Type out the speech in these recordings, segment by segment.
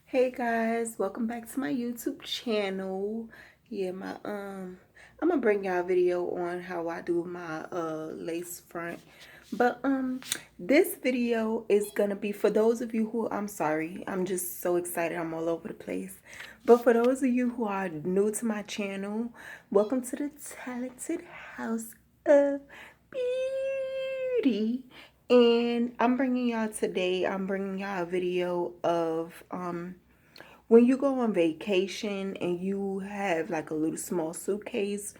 Hey guys, welcome back to my YouTube channel. Yeah, I'm gonna bring y'all a video on how I do my lace front. But this video is gonna be for those of you who, I'm sorry, I'm just so excited, I'm all over the place. But for those of you who are new to my channel, welcome to the Talented House of Beauty. And I'm bringing y'all a video of when you go on vacation and you have like a little small suitcase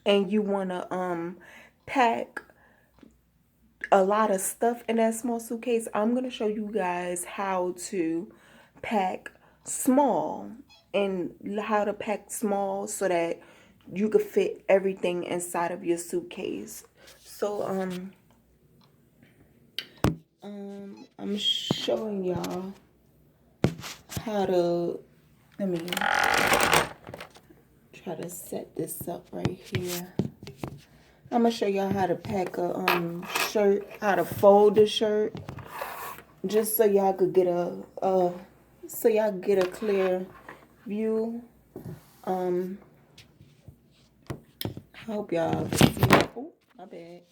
and you want to pack a lot of stuff in that small suitcase. I'm going to show you guys how to pack small and how to pack small so that you could fit everything inside of your suitcase. So I'm showing y'all how to, let me try to set this up right here. I'm gonna show y'all how to pack a shirt, how to fold a shirt, just so y'all could get a clear view. I hope y'all can see that. Oh, my bad.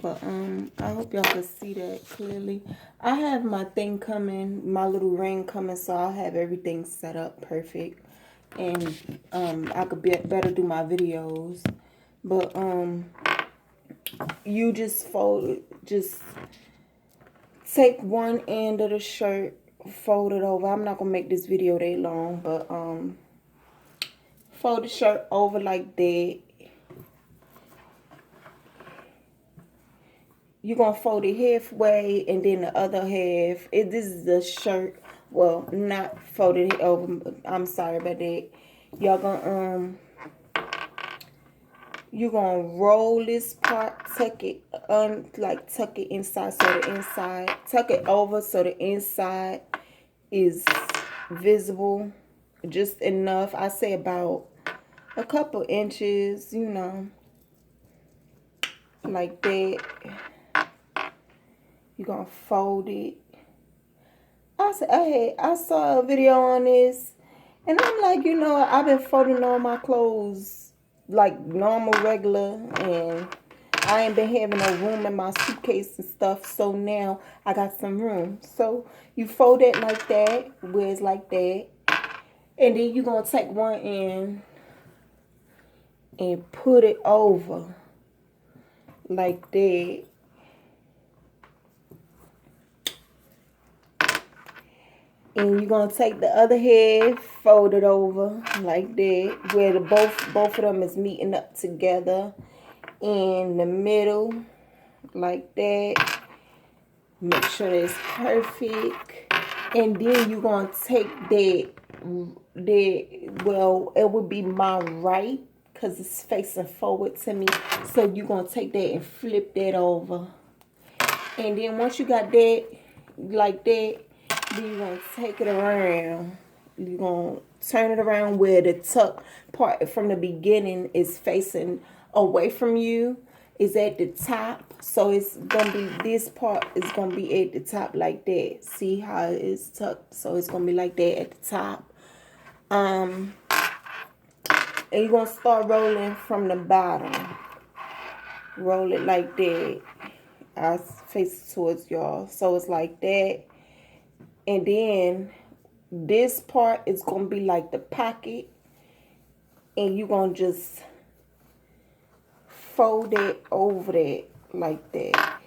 But I hope y'all can see that clearly. I have my thing coming, my little ring coming, so I'll have everything set up perfect, and I could better do my videos. But you just take one end of the shirt, fold it over. I'm not gonna make this video that long, but fold the shirt over like that. You're gonna fold it halfway, and then the other half. This is the shirt. Well, not folded it over. I'm sorry about that. Y'all gonna you're gonna roll this part, tuck it tuck it inside, so the inside, tuck it over so the inside is visible, just enough. I say about a couple inches, like that. You're gonna fold it. I saw a video on this, and I'm like, I've been folding all my clothes like normal, regular, and I ain't been having no room in my suitcase and stuff. So now I got some room. So you fold it like that, where it's like that, and then you're gonna take one end and put it over like that. And you're gonna take the other half, fold it over like that, where both of them is meeting up together in the middle, like that. Make sure it's perfect. And then you're gonna take well, it would be my right, because it's facing forward to me. So you're gonna take that and flip that over. And then once you got that like that, then you're going to take it around. You're going to turn it around where the tuck part from the beginning is facing away from you, is at the top. So it's going to be, this part is going to be at the top like that. See how it's tucked? So it's going to be like that at the top. And you're going to start rolling from the bottom. Roll it like that. I face towards y'all. So it's like that. And then this part is going to be like the pocket. And you're going to just fold it over that like that.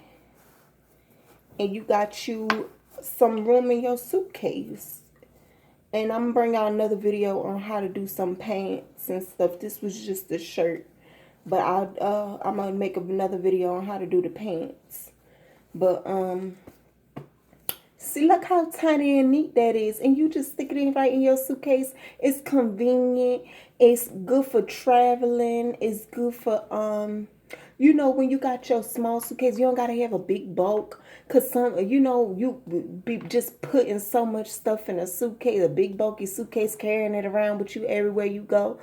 And you got you some room in your suitcase. And I'm going to bring out another video on how to do some pants and stuff. This was just a shirt. But I'm going to make another video on how to do the pants. But, see, look how tiny and neat that is. And you just stick it in right in your suitcase. It's convenient. It's good for traveling. It's good for, when you got your small suitcase, you don't got to have a big bulk. Because you be just putting so much stuff in a suitcase, a big bulky suitcase, carrying it around with you everywhere you go.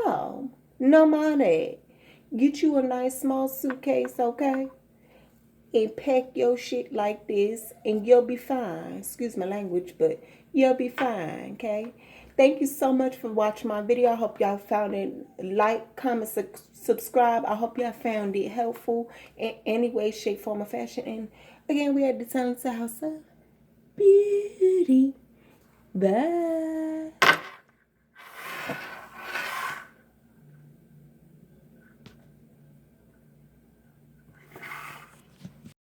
No more of that. Get you a nice small suitcase, okay? and pack your shit like this, and you'll be fine. Excuse my language, but you'll be fine, okay? Thank you so much for watching my video. I hope y'all found it. Like, comment, subscribe. I hope y'all found it helpful in any way, shape, form, or fashion. And again, we at the Talented House of Beauty. Bye.